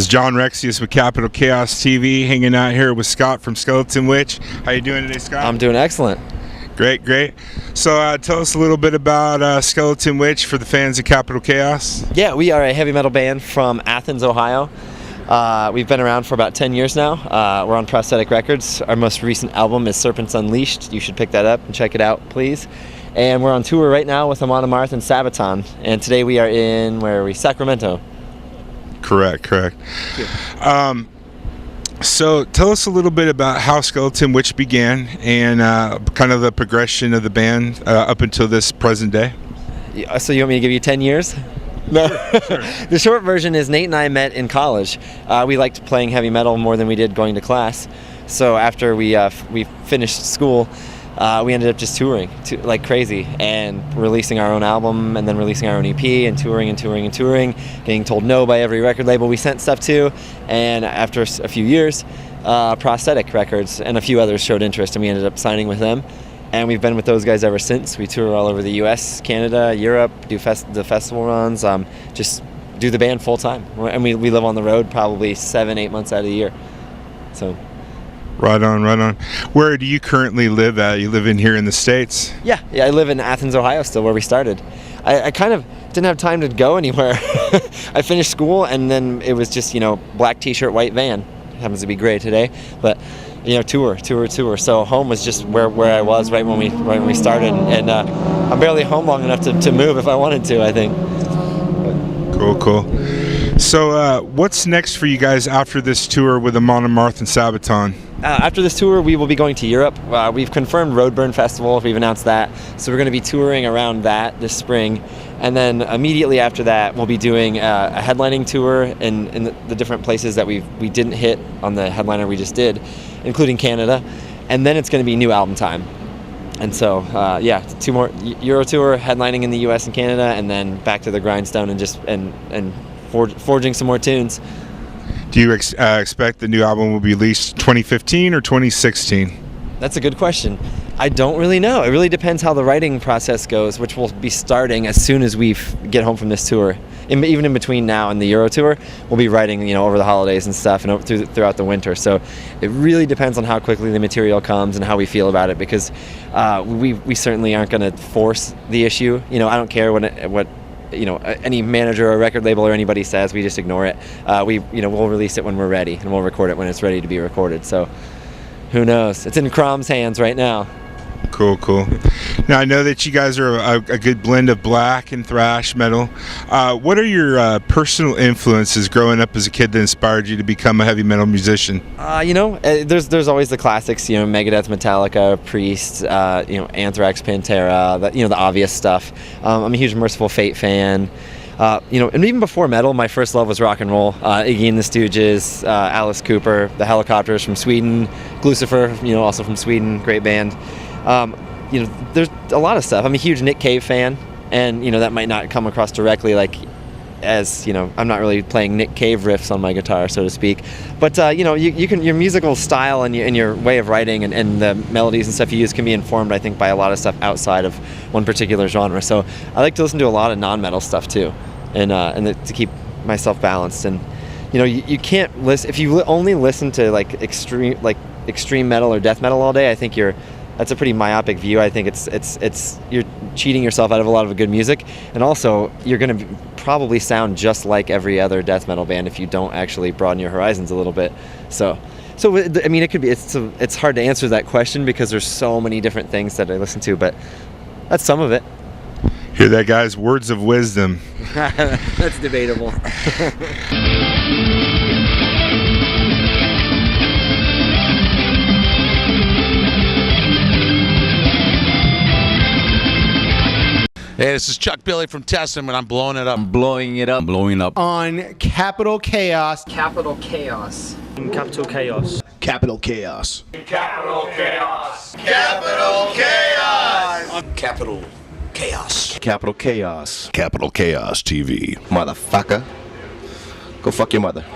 is John Rexius with Capital Chaos TV, hanging out here with Scott from Skeletonwitch. How you doing today, Scott? I'm doing excellent. Great, great. So tell us a little bit about Skeletonwitch for the fans of Capital Chaos. Yeah, we are a heavy metal band from Athens, Ohio. We've been around for about 10 years now. We're on Prosthetic Records. Our most recent album is Serpents Unleashed. You should pick that up and check it out, please. And we're on tour right now with Amon Amarth and Sabaton. And today we are in, where are we? Sacramento. Correct. So tell us a little bit about how Skeletonwitch began and kind of the progression of the band up until this present day. So you want me to give you 10 years? No. Sure. The short version is Nate and I met in college. We liked playing heavy metal more than we did going to class. So after we finished school, we ended up just touring like crazy and releasing our own album and then releasing our own EP and touring, getting told no by every record label we sent stuff to. And after a few years, Prosthetic Records and a few others showed interest, and we ended up signing with them. And we've been with those guys ever since. We tour all over the US, Canada, Europe, do the festival runs, just do the band full time. And we live on the road probably 7-8 months out of the year. So. Right on. Where do you currently live at? You live in here in the States? Yeah, I live in Athens, Ohio still, where we started. I kind of didn't have time to go anywhere. I finished school, and then it was just, black t-shirt, white van. It happens to be gray today, but, tour. So home was just where I was right when we started, and I'm barely home long enough to move if I wanted to, I think. Cool. So what's next for you guys after this tour with Amon Amarth and Sabaton? After this tour, we will be going to Europe. We've confirmed Roadburn Festival. We've announced that. So we're going to be touring around that this spring. And then immediately after that, we'll be doing a headlining tour in the different places that we didn't hit on the headliner we just did, including Canada. And then it's going to be new album time. And so, 2 more Euro tour, headlining in the US and Canada, and then back to the grindstone and forging some more tunes. Do you expect the new album will be released 2015 or 2016? That's a good question. I don't really know. It really depends how the writing process goes, which will be starting as soon as we get home from this tour. Even in between now and the Euro tour, we'll be writing, over the holidays and stuff and throughout the winter. So it really depends on how quickly the material comes and how we feel about it, because we certainly aren't going to force the issue. I don't care what any manager or record label or anybody says. We just ignore it. We'll release it when we're ready, and we'll record it when it's ready to be recorded. So who knows? It's in Crom's hands right now. Cool. Now I know that you guys are a good blend of black and thrash metal. What are your personal influences growing up as a kid that inspired you to become a heavy metal musician? There's always the classics. Megadeth, Metallica, Priest, Anthrax, Pantera. The obvious stuff. I'm a huge Merciful Fate fan. And even before metal, my first love was rock and roll. Iggy and the Stooges, Alice Cooper, the Helicopters from Sweden, Lucifer, also from Sweden, great band. There's a lot of stuff. I'm a huge Nick Cave fan, and that might not come across directly I'm not really playing Nick Cave riffs on my guitar, so to speak. But your musical style and your way of writing and the melodies and stuff you use can be informed, I think, by a lot of stuff outside of one particular genre. So I like to listen to a lot of non-metal stuff too, and to keep myself balanced. And you can't listen if you only listen to extreme metal or death metal all day. I think that's a pretty myopic view. I think it's you're cheating yourself out of a lot of good music, and also you're going to probably sound just like every other death metal band if you don't actually broaden your horizons a little bit. So I mean, it's hard to answer that question because there's so many different things that I listen to, but that's some of it. Hear that, guys? Words of wisdom. That's debatable. Hey, this is Chuck Billy from Testament, and I'm blowing it up. I'm blowing it up. Blowing up. On Capital Chaos. Capital Chaos. Capital Chaos. Capital Chaos. Capital Chaos. Capital Chaos. Capital Chaos. Capital Chaos. Capital Chaos TV. Motherfucker. Go fuck your mother.